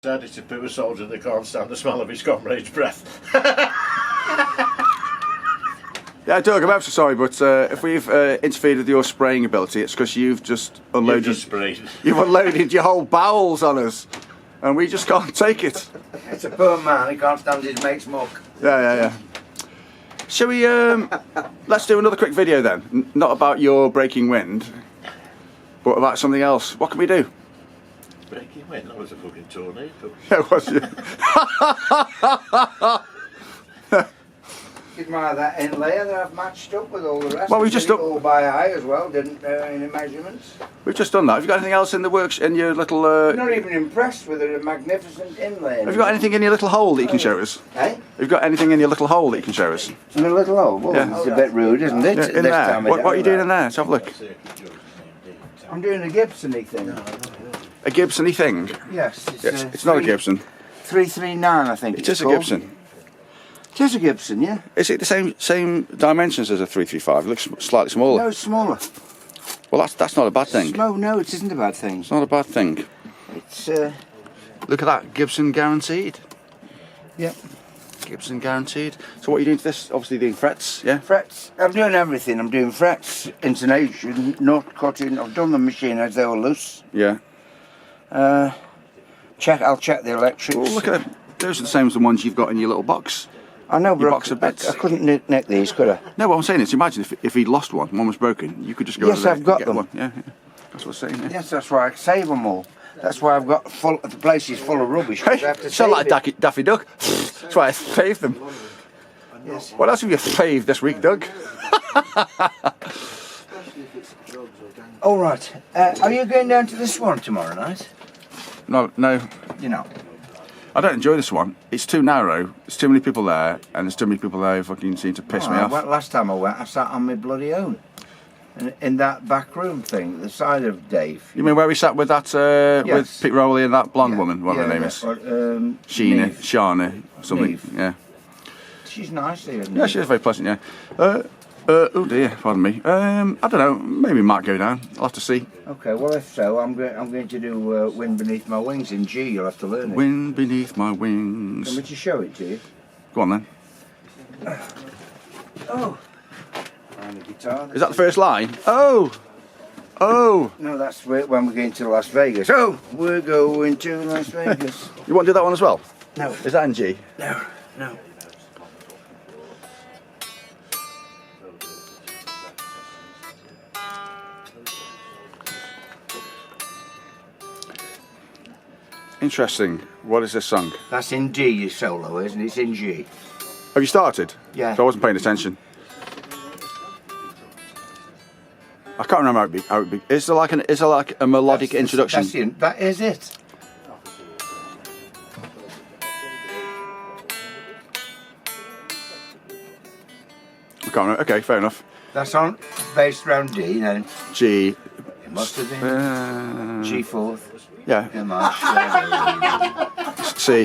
Dad, it's a poo soldier that can't stand the smell of his comrade's breath. Yeah, Doug, I'm ever so sorry, but if we've interfered with your spraying ability, it's because you've just unloaded. You've unloaded your whole bowels on us, and we just can't take it. It's a poor man. He can't stand his mate's muck. Yeah. Shall we? Let's do another quick video then. Not about your breaking wind, but about something else. What can we do? Breaking wind? That was a fucking tornado. Yeah, it was. You admire that inlay that I've matched up with all the rest. Well, we just done all by eye as well, didn't any measurements. We've just done that. Have you got anything else in the works in your little? I'm not even impressed with a magnificent inlay. Have you got anything in your little hole that you can show us? Eh? Have you got anything in your little hole that you can show us? In a little hole? Well, yeah. It's a bit rude, isn't it? Yeah, in there. What are you doing in there? Let's have a look. I'm doing a Gibson-y thing. A Gibson-y thing? Yes. It's not a Gibson. 339, I think. It is a Gibson. It is a Gibson, yeah. Is it the same dimensions as a 335? It looks slightly smaller. No, it's smaller. Well, that's not a bad thing. No, it isn't a bad thing. It's not a bad thing. It's Look at that, Gibson guaranteed. Yep. Gibson guaranteed. So what are you doing to this? Obviously doing frets, yeah? Frets. I'm doing everything. I'm doing frets, intonation, nut cutting. I've done the machine as they were loose. Yeah. I'll check the electrics. Oh, look at them. Those are the same as the ones you've got in your little box. I know, but box of bits. I couldn't nick these, could I? No, what I'm saying is, imagine if he'd lost one was broken, you could just go. Yes, I've got them. One. Yeah. That's what I'm saying. Yeah. Yes, that's why I save them all. That's why I've got the place is full of rubbish. Hey, I have to sound save like Daffy Duck. That's why I saved them. Yes. What else have you saved this week, Doug? All right. Are you going down to this one tomorrow night? No. You know. I don't enjoy this one. It's too narrow. There's too many people there, and there's too many people there who fucking seem to piss me off. Last time I went, I sat on my bloody own. In that back room thing, the side of Dave. You mean where we sat with that, yes. with Pete Rowley and that blonde woman, whatever her name is? Shana, something, Neve. yeah. She's nice, isn't Yeah, she is very pleasant, yeah. Oh dear, pardon me. I don't know, maybe we might go down. I'll have to see. Okay, well if so, I'm going to do Wind Beneath My Wings in G. You'll have to learn it. Wind beneath my wings. Can we just show it to you? Go on then. Oh. And the guitar. Is that the first line? Oh! No, that's when we're going to Las Vegas. Oh, we're going to Las Vegas. You want to do that one as well? No. Is that in G? No. Interesting. What is this song? That's in D, your solo, isn't it? It's in G. Have you started? Yeah. So I wasn't paying attention. I can't remember how it be. Is there like a melodic introduction? That is it. I can't remember. Okay, fair enough. That's on based around D, then. G. It must have been G fourth. Yeah. C.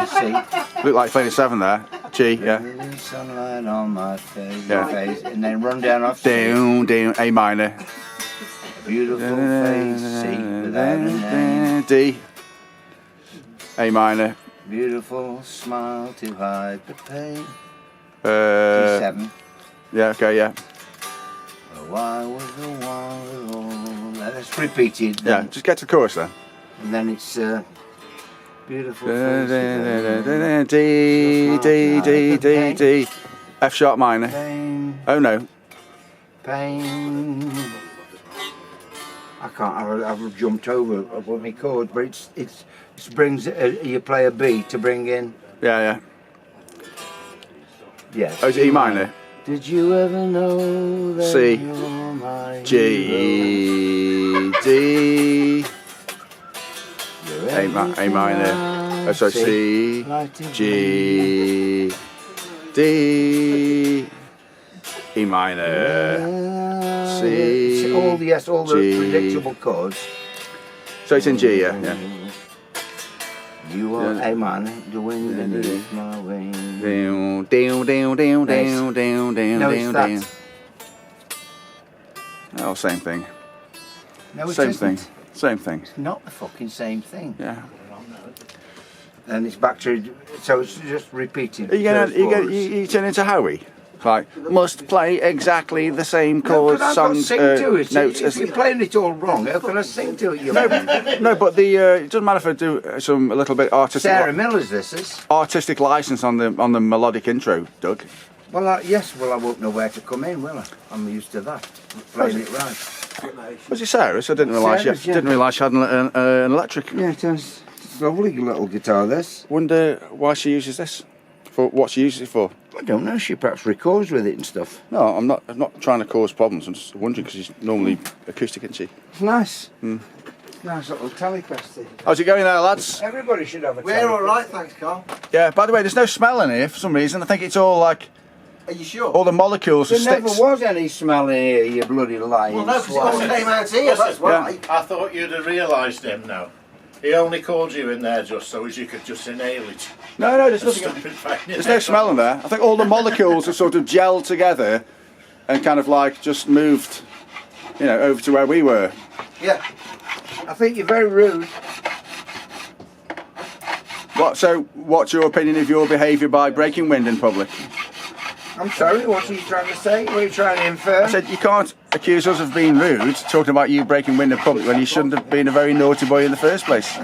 Look like playing a 7 there. G, yeah. Sunlight on my face, Yeah. and then run down off C. Down, A minor. Beautiful face, C without a name. D. A minor. Beautiful smile to hide the pain. D7. Yeah, okay, yeah. Oh, I was the one with all. That's repeated. Yeah, just get to the chorus then. And then it's beautiful. D. F sharp minor. Pain, Oh no. pain. I can't. I've jumped over above my chord, but it brings. You play a B to bring in. Yeah. Yes. Oh, is it E minor? Did you ever know that C. you're my G. D. A minor. Oh, sorry, C. G. D. E minor. C. All the G. predictable chords. So it's in G, yeah. You are A minor, the wind beneath my wings. Down. No, it's that. Oh, same thing. No, it Same isn't. thing. Same thing. It's not the fucking same thing. Yeah. and it's back to, so it's just repeating. You turn into Howie. Like, must play exactly the same chords, I've songs, got to sing to it. notes. If you're playing it all wrong, how can I sing to it? No, but it doesn't matter if I do a little bit artistic. Sarah Miller's this is. Artistic license on the melodic intro, Doug. Well, yes. Well, I won't know where to come in, will I? I'm used to that. Playing it right. Was it Sarah's? I didn't realise. Sarah's, Didn't realise she had an electric. Yeah, it is. It's a lovely little guitar. This. Wonder why she uses this. For what she uses it for. I don't know. She perhaps records with it and stuff. No, I'm not trying to cause problems. I'm just wondering because she's normally acoustic, isn't she? It's nice. Nice little Telecaster. How's it going there, lads? Everybody should have a. We're all right, thanks, Carl. Yeah. By the way, there's no smell in here for some reason. I think it's all like. Are you sure? All the molecules There of never sticks. was any smell in here, you bloody lying. Well, no, because it all came out here, that's why. I thought you'd have realised him now. He only called you in there just so as you could just inhale it. No, there's nothing. There's no smell in there. I think all the molecules have sort of gelled together and kind of like just moved, over to where we were. Yeah. I think you're very rude. What's your opinion of your behaviour by breaking wind in public? I'm sorry, what are you trying to say? What are you trying to infer? I said you can't accuse us of being rude, talking about you breaking wind in public when you shouldn't have been a very naughty boy in the first place.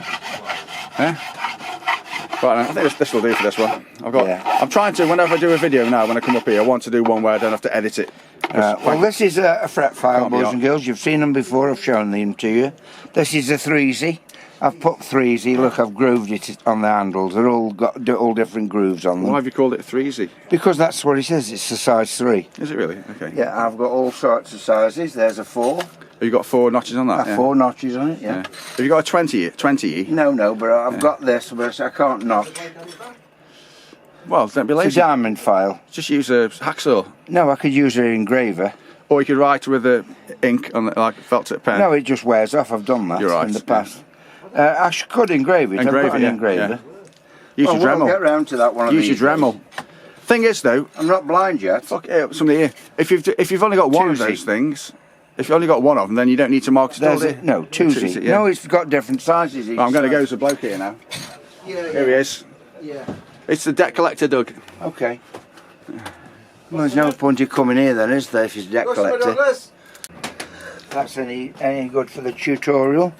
Right, I think this will do for this one. I'm trying to, whenever I do a video now, when I come up here, I want to do one where I don't have to edit it. Well, this is a fret file, boys and girls. You've seen them before, I've shown them to you. This is a 3Z. I've put 3Z, look, I've grooved it on the handles. They're all got all different grooves on them. Why have you called it 3Z? Because that's what it says, it's a size 3. Is it really? Okay. Yeah, I've got all sorts of sizes. There's a 4. Have you got 4 notches on that? 4 notches on it, yeah. Have you got a 20? No, but I've got this, but I can't knock. Well, don't be lazy. It's a diamond file. Just use a hacksaw. No, I could use an engraver. Or you could write with a ink on like a felt tip pen. No, it just wears off. I've done that in the past. I could engrave it. I've got an engraver. Use your Dremel. We'll get round to that one of these. Use your Dremel. Thing is, though, I'm not blind yet. Fuck it, somebody here. If you've only got one of those things, if you've only got one of them, then you don't need to mark it all. No, 2Z. No, it's got different sizes. I'm going to go to the bloke here now. Here he is. Yeah. It's the debt collector, Doug. Okay. Well, there's no point in coming here then, is there, if he's a debt collector? That's any good for the tutorial?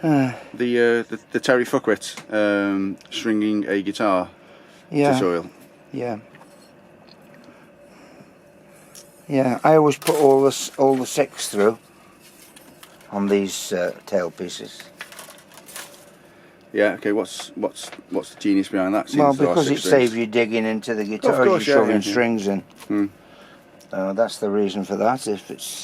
The Terry Fuckwit stringing a guitar tutorial. Yeah. Yeah, I always put all the 6 through on these tail pieces. Yeah. Okay. What's the genius behind that? Well, because it saves you digging into the guitar, you're shoving strings in. That's the reason for that. If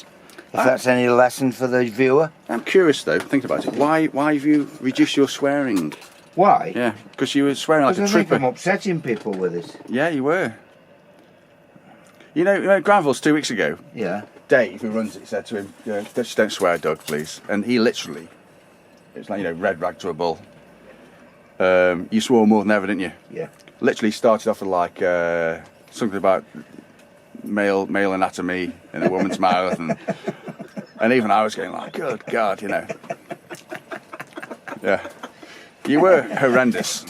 that's any lesson for the viewer. I'm curious though. Think about it. Why have you reduced your swearing? Why? Yeah, because you were swearing like a I trooper. think I'm upsetting people with it. Yeah, you were. You know Granville's 2 weeks ago. Yeah. Dave, who runs it, said to him, "Just don't swear, Doug, please." And he literally, it's like red rag to a bull. You swore more than ever, didn't you? Yeah. Literally started off with like something about male anatomy in a woman's mouth, and even I was going like, "Good God," Yeah. You were horrendous.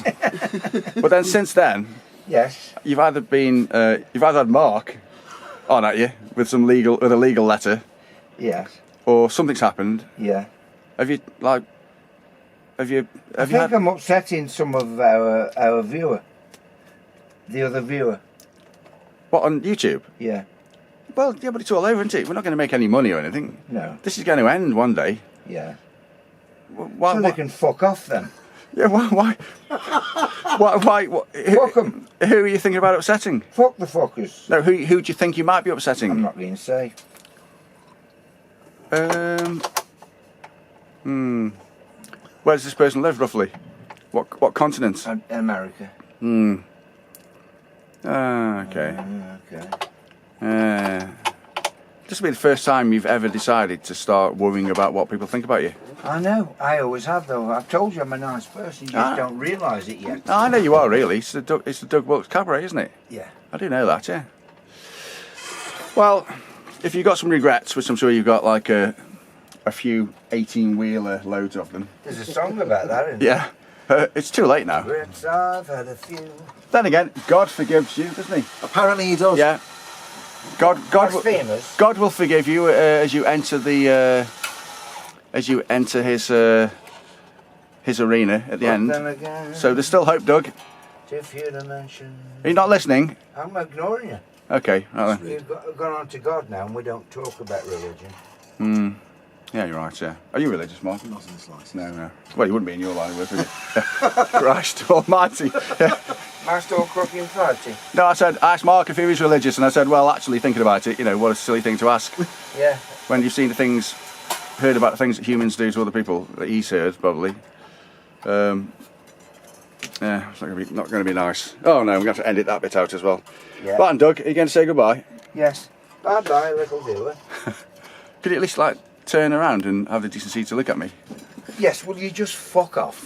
But then since then, yes, you've either had Mark on at you with a legal letter. Yes. Or something's happened. Yeah. I think I'm upsetting some of our viewer. The other viewer. What, on YouTube? Yeah. Well, yeah, but it's all over, isn't it? We're not going to make any money or anything. No. This is going to end one day. Yeah. Why, they can fuck off then. Yeah, why? Why? Fuck them. Who are you thinking about upsetting? Fuck the fuckers. No, who do you think you might be upsetting? I'm not going to say. Where does this person live, roughly? What continent? America. Okay. Okay. This will be the first time you've ever decided to start worrying about what people think about you. I know. I always have, though. I've told you I'm a nice person. You just don't realise it yet. I know you are, really. It's the Doug Wilkes Cabaret, isn't it? Yeah. I do know that, yeah. Well, if you've got some regrets, which I'm sure you've got like a few 18-wheeler loads of them. There's a song about that, isn't there? It's too late now. Regrets I've had a few. Then again, God forgives you, doesn't he? Apparently he does. Yeah. God Blasphemous. God will forgive you as you enter his arena at the end. Then again, So there's still hope, Doug. if you'd have mentioned... Are you not listening? I'm ignoring you. Okay. Right then. We've gone on to God now and we don't talk about religion. Yeah, you're right. Yeah. Are you religious, Mark? Not in the slightest. No. Well, you wouldn't be in your line of work, would you? Christ Almighty. Am I still crooked and farty? No, I asked Mark if he was religious, and I said, well, actually, thinking about it, what a silly thing to ask. Yeah. When you've seen heard about the things that humans do to other people, that he's heard, probably. Yeah, it's not going to be nice. Oh, no, we're going to have to edit that bit out as well. Yeah. Right, and Doug, are you going to say goodbye? Yes. Bye-bye, little doer. Could you at least, turn around and have the decency to look at me? Yes, will you just fuck off?